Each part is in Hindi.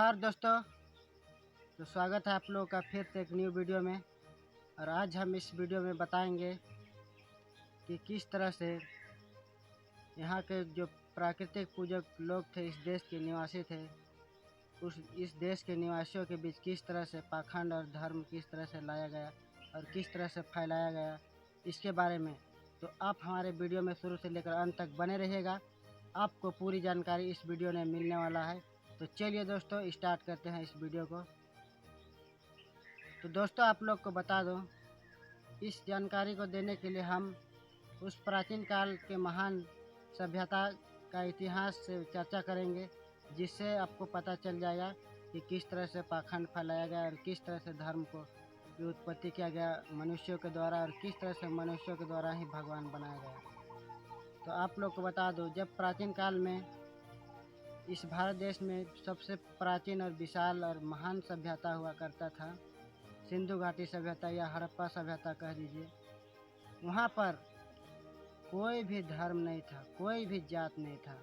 नमस्कार दोस्तों। तो स्वागत है आप लोगों का फिर से एक न्यू वीडियो में। और आज हम इस वीडियो में बताएंगे कि किस तरह से यहाँ के जो प्राकृतिक पूजक लोग थे, इस देश के निवासी थे, इस देश के निवासियों के बीच किस तरह से पाखंड और धर्म किस तरह से लाया गया और किस तरह से फैलाया गया, इसके बारे में। तो आप हमारे वीडियो में शुरू से लेकर अंत तक बने रहिएगा, आपको पूरी जानकारी इस वीडियो में मिलने वाला है। तो चलिए दोस्तों, स्टार्ट करते हैं इस वीडियो को। तो दोस्तों, आप लोग को बता दूं, इस जानकारी को देने के लिए हम उस प्राचीन काल के महान सभ्यता का इतिहास से चर्चा करेंगे, जिससे आपको पता चल जाएगा कि किस तरह से पाखंड फैलाया गया और किस तरह से धर्म को की उत्पत्ति किया गया मनुष्यों के द्वारा, और किस तरह से मनुष्यों के द्वारा ही भगवान बनाया गया। तो आप लोग को बता दो, जब प्राचीन काल में इस भारत देश में सबसे प्राचीन और विशाल और महान सभ्यता हुआ करता था, सिंधु घाटी सभ्यता या हड़प्पा सभ्यता कह दीजिए। वहाँ पर कोई भी धर्म नहीं था, कोई भी जात नहीं था,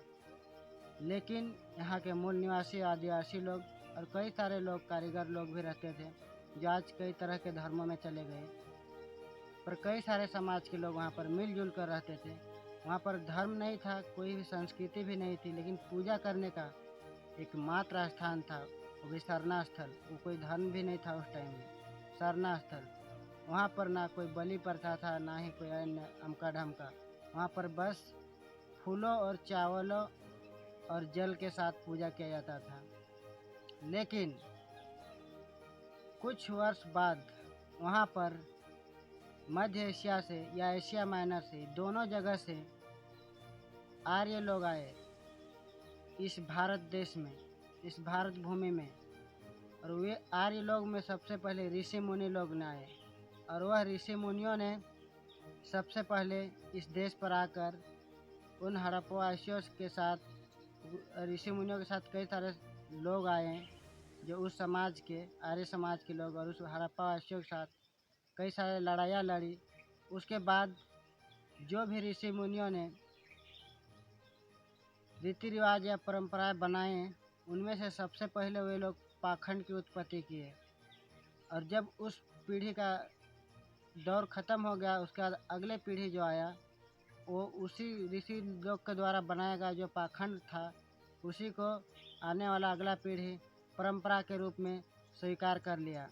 लेकिन यहाँ के मूल निवासी आदिवासी लोग और कई सारे लोग कारीगर लोग भी रहते थे, जो आज कई तरह के धर्मों में चले गए। पर कई सारे समाज के लोग वहाँ पर मिलजुल कर रहते थे। वहाँ पर धर्म नहीं था, कोई भी संस्कृति भी नहीं थी, लेकिन पूजा करने का एकमात्र स्थान था, वो भी सरना स्थल। वो कोई धर्म भी नहीं था उस टाइम में, सरना स्थल। वहाँ पर ना कोई बलि प्रथा था, ना ही कोई अन्य अमका ढमका। वहाँ पर बस फूलों और चावलों और जल के साथ पूजा किया जाता था। लेकिन कुछ वर्ष बाद वहाँ पर मध्य एशिया से या एशिया माइनर से, दोनों जगह से आर्य लोग आए इस भारत देश में, इस भारत भूमि में। और वे आर्य लोग में सबसे पहले ऋषि मुनि लोग ने आए, और वह ऋषि मुनियों ने सबसे पहले इस देश पर आकर उन हड़प्पावासियों के साथ, ऋषि मुनियों के साथ कई सारे लोग आए जो उस समाज के, आर्य समाज के लोग, और उस हड़प्पावासियों के साथ कई सारे लड़ाइयाँ लड़ी। उसके बाद जो भी ऋषि मुनियों ने रीति रिवाज या परंपराएं बनाए, उनमें से सबसे पहले वे लोग पाखंड की उत्पत्ति किए। और जब उस पीढ़ी का दौर ख़त्म हो गया, उसके बाद अगले पीढ़ी जो आया, वो उसी ऋषि लोग के द्वारा बनाया गया जो पाखंड था, उसी को आने वाला अगला पीढ़ी परंपरा के रूप में स्वीकार कर लिया।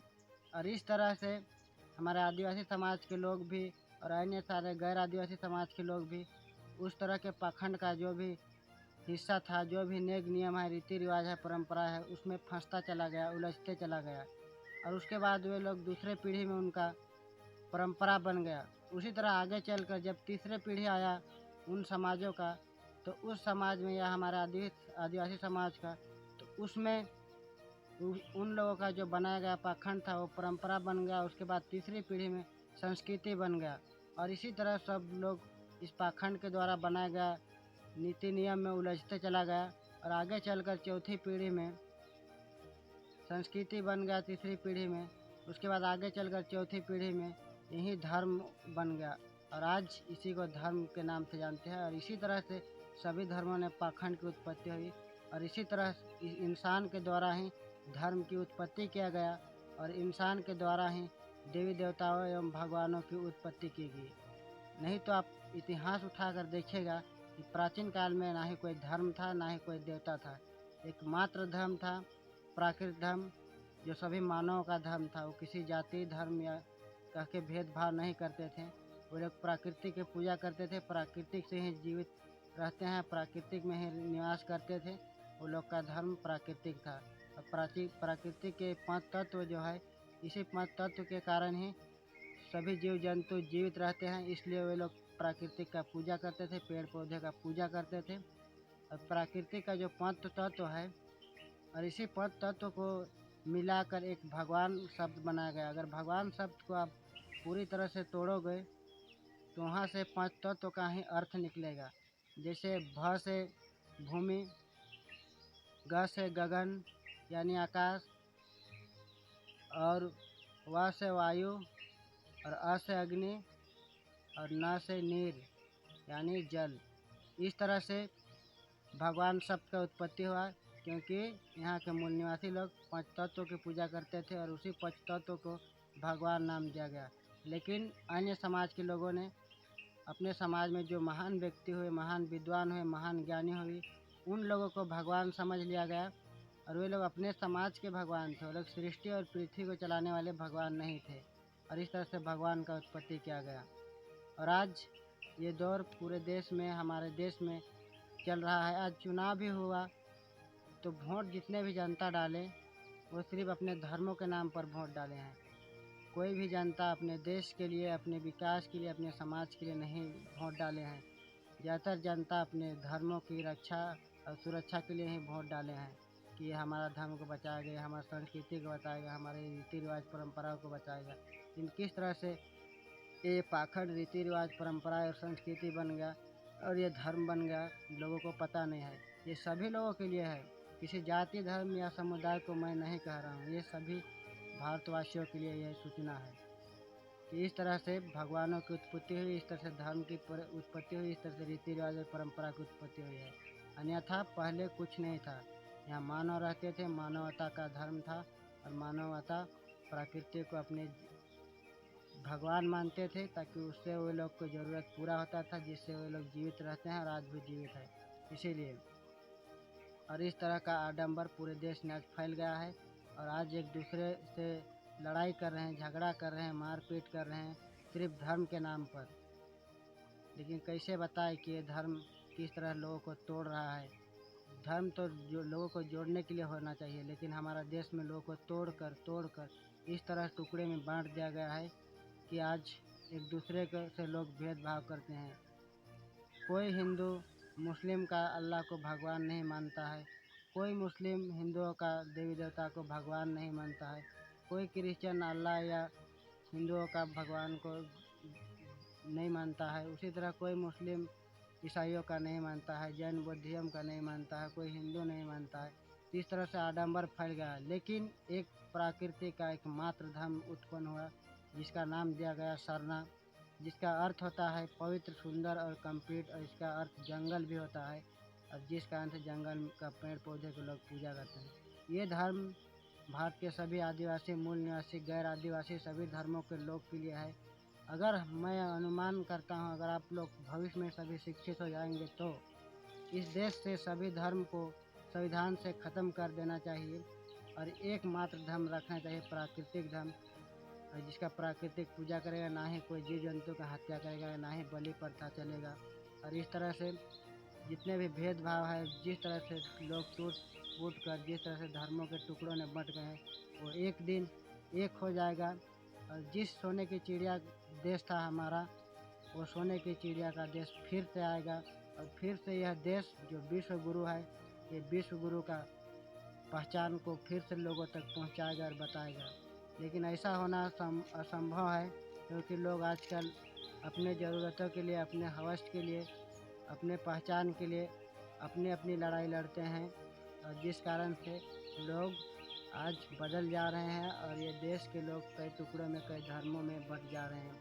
और इस तरह से हमारे आदिवासी समाज के लोग भी और अन्य सारे गैर आदिवासी समाज के लोग भी उस तरह के पाखंड का जो भी हिस्सा था, जो भी नेक नियम है, रीति रिवाज है, परंपरा है, उसमें फंसता चला गया, उलझते चला गया। और उसके बाद वे लोग दूसरे पीढ़ी में उनका परंपरा बन गया। उसी तरह आगे चलकर जब तीसरे पीढ़ी आया उन समाजों का, तो उस समाज में या हमारे आदिवासी समाज का, तो उसमें उन लोगों का जो बनाया गया पाखंड था वो परंपरा बन गया। उसके बाद तीसरी पीढ़ी में संस्कृति बन गया। और इसी तरह सब लोग इस पाखंड के द्वारा बनाया गया नीति नियम में उलझते चला गया। और आगे चलकर चौथी पीढ़ी में संस्कृति बन गया, तीसरी पीढ़ी में। उसके बाद आगे चलकर चौथी पीढ़ी में यही धर्म बन गया, और आज इसी को धर्म के नाम से जानते हैं। और इसी तरह से सभी धर्मों ने पाखंड की उत्पत्ति हुई, और इसी तरह इंसान के द्वारा ही धर्म की उत्पत्ति किया गया, और इंसान के द्वारा ही देवी देवताओं एवं भगवानों की उत्पत्ति की गई। नहीं तो आप इतिहास उठाकर देखिएगा कि प्राचीन काल में ना ही कोई धर्म था, ना ही कोई देवता था। एकमात्र धर्म था प्राकृतिक धर्म, जो सभी मानवों का धर्म था। वो किसी जाति धर्म या कह के भेदभाव नहीं करते थे। वो लोग प्रकृति की पूजा करते थे, प्राकृतिक से ही जीवित रहते हैं, प्राकृतिक में ही निवास करते थे। वो लोग का धर्म प्राकृतिक था। और प्राकृतिक के 5 तत्व जो है, इसी 5 तत्व के कारण ही सभी जीव जंतु जीवित रहते हैं। इसलिए वे लोग प्राकृतिक का पूजा करते थे, पेड़ पौधे का पूजा करते थे। और प्राकृतिक का जो 5 तत्व है, और इसी 5 तत्व को मिलाकर एक भगवान शब्द बनाया गया। अगर भगवान शब्द को आप पूरी तरह से तोड़ोगे, तो वहाँ से 5 तत्व का ही अर्थ निकलेगा। जैसे भ से भूमि, ग से गगन यानी आकाश, और व से वायु, और अ से अग्नि, और न से नीर यानी जल। इस तरह से भगवान शब्द का उत्पत्ति हुआ। क्योंकि यहाँ के मूल निवासी लोग पंच तत्वों की पूजा करते थे और उसी पंच तत्वों को भगवान नाम दिया गया। लेकिन अन्य समाज के लोगों ने अपने समाज में जो महान व्यक्ति हुए, महान विद्वान हुए, महान ज्ञानी हुए, उन लोगों को भगवान समझ लिया गया और वे लोग अपने समाज के भगवान थे। वो लोग सृष्टि और पृथ्वी को चलाने वाले भगवान नहीं थे और इस तरह से भगवान का उत्पत्ति किया गया। और आज ये दौर पूरे देश में, हमारे देश में चल रहा है। आज चुनाव भी हुआ तो वोट जितने भी जनता डाले वो सिर्फ अपने धर्मों के नाम पर वोट डाले हैं। कोई भी जनता अपने देश के लिए, अपने विकास के लिए, अपने समाज के लिए नहीं वोट डाले हैं। ज़्यादातर जनता अपने धर्मों की रक्षा और सुरक्षा के लिए ही वोट डाले हैं कि ये हमारा धर्म को बचाएगा, हमारी संस्कृति को बचाएगा, हमारे रीति रिवाज परंपराओं को बचाएगा। लेकिन किस तरह से ये पाखंड रीति रिवाज परंपरा और संस्कृति बन गया और ये धर्म बन गया, लोगों को पता नहीं है। ये सभी लोगों के लिए है, किसी जाति, धर्म या समुदाय को मैं नहीं कह रहा हूँ। ये सभी भारतवासियों के लिए यह सूचना है कि इस तरह से भगवानों की उत्पत्ति हुई, इस तरह से धर्म की उत्पत्ति हुई, इस तरह से रीति रिवाज और परंपरा की उत्पत्ति हुई है। अन्यथा पहले कुछ नहीं था। यहाँ मानव रहते थे, मानवता का धर्म था और मानवता प्रकृति को अपने भगवान मानते थे ताकि उससे वे लोग को ज़रूरत पूरा होता था, जिससे वे लोग जीवित रहते हैं और आज भी जीवित है इसीलिए। और इस तरह का आडंबर पूरे देश में आज फैल गया है और आज एक दूसरे से लड़ाई कर रहे हैं, झगड़ा कर रहे हैं, मारपीट कर रहे हैं सिर्फ धर्म के नाम पर। लेकिन कैसे बताएं कि ये धर्म किस तरह लोगों को तोड़ रहा है। धर्म तो जो लोगों को जोड़ने के लिए होना चाहिए, लेकिन हमारा देश में लोगों को तोड़ कर इस तरह टुकड़े में बांट दिया गया है कि आज एक दूसरे से लोग भेदभाव करते हैं। कोई हिंदू मुस्लिम का अल्लाह को भगवान नहीं मानता है, कोई मुस्लिम हिंदुओं का देवी देवता को भगवान नहीं मानता है, कोई क्रिश्चियन अल्लाह या हिंदुओं का भगवान को नहीं मानता है, उसी तरह कोई मुस्लिम ईसाइयों का नहीं मानता है, जैन बौद्धिज्म का नहीं मानता है, कोई हिंदू नहीं मानता है। इस तरह से आडंबर फैल गया। लेकिन एक प्रकृति का एकमात्र धर्म उत्पन्न हुआ जिसका नाम दिया गया सरना, जिसका अर्थ होता है पवित्र, सुंदर और कंप्लीट, और इसका अर्थ जंगल भी होता है और जिस कारण से जंगल का पेड़ पौधे को लोग पूजा करते हैं। ये धर्म भारत के सभी आदिवासी, मूल निवासी, गैर आदिवासी सभी धर्मों के लोग के लिए है। अगर मैं अनुमान करता हूँ, अगर आप लोग भविष्य में सभी शिक्षित हो जाएंगे तो इस देश से सभी धर्म को संविधान से ख़त्म कर देना चाहिए और एकमात्र धर्म रखना चाहिए, प्राकृतिक धर्म, जिसका प्राकृतिक पूजा करेगा, ना ही कोई जीव जंतु का हत्या करेगा, ना ही बलि प्रथा चलेगा। और इस तरह से जितने भी भेदभाव है, जिस तरह से लोग टूट फूट कर जिस तरह से धर्मों के टुकड़ों में बंट गए हैं, वो एक दिन एक हो जाएगा। और जिस सोने की चिड़िया देश था हमारा, वो सोने की चिड़िया का देश फिर से आएगा और फिर से यह देश जो विश्व गुरु है, ये विश्व गुरु का पहचान को फिर से लोगों तक पहुंचाएगा और बताएगा। लेकिन ऐसा होना असंभव है, क्योंकि लोग आजकल अपने ज़रूरतों के लिए, अपने हवस के लिए, अपने पहचान के लिए अपनी अपनी लड़ाई लड़ते हैं और जिस कारण से लोग आज बदल जा रहे हैं और ये देश के लोग कई टुकड़ों में, कई धर्मों में बंट जा रहे हैं।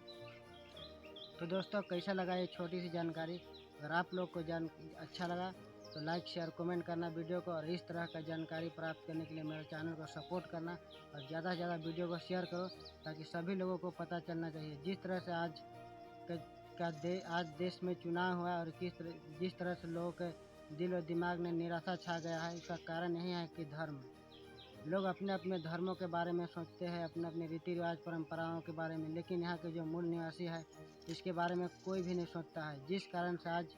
तो दोस्तों, कैसा लगा ये छोटी सी जानकारी? अगर आप लोग को अच्छा लगा तो लाइक, शेयर, कमेंट करना वीडियो को, और इस तरह का जानकारी प्राप्त करने के लिए मेरे चैनल को सपोर्ट करना और ज़्यादा से ज़्यादा वीडियो को शेयर करो ताकि सभी लोगों को पता चलना चाहिए। जिस तरह से आज देश में चुनाव हुआ और जिस तरह से लोगों के दिल और दिमाग में निराशा छा गया है, इसका कारण यही है कि धर्म। लोग अपने अपने धर्मों के बारे में सोचते हैं, अपने अपने रीति रिवाज परंपराओं के बारे में, लेकिन यहाँ के जो मूल निवासी है इसके बारे में कोई भी नहीं सोचता है, जिस कारण से आज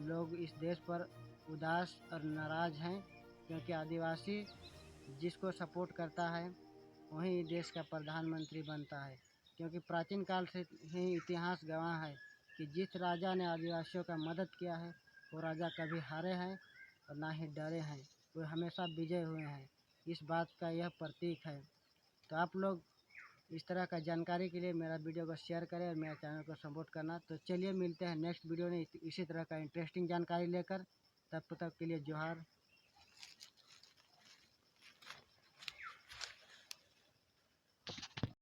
लोग इस देश पर उदास और नाराज़ हैं। क्योंकि आदिवासी जिसको सपोर्ट करता है वही देश का प्रधानमंत्री बनता है। क्योंकि प्राचीन काल से ही इतिहास गवाह है कि जिस राजा ने आदिवासियों का मदद किया है वो राजा कभी हारे हैं और ना ही डरे हैं, वो हमेशा विजय हुए हैं। इस बात का यह प्रतीक है। तो आप लोग इस तरह का जानकारी के लिए मेरा वीडियो को शेयर करें और मेरे चैनल को सपोर्ट करना। तो चलिए मिलते हैं नेक्स्ट वीडियो में इसी तरह का इंटरेस्टिंग जानकारी लेकर। तब तक के लिए जोहार।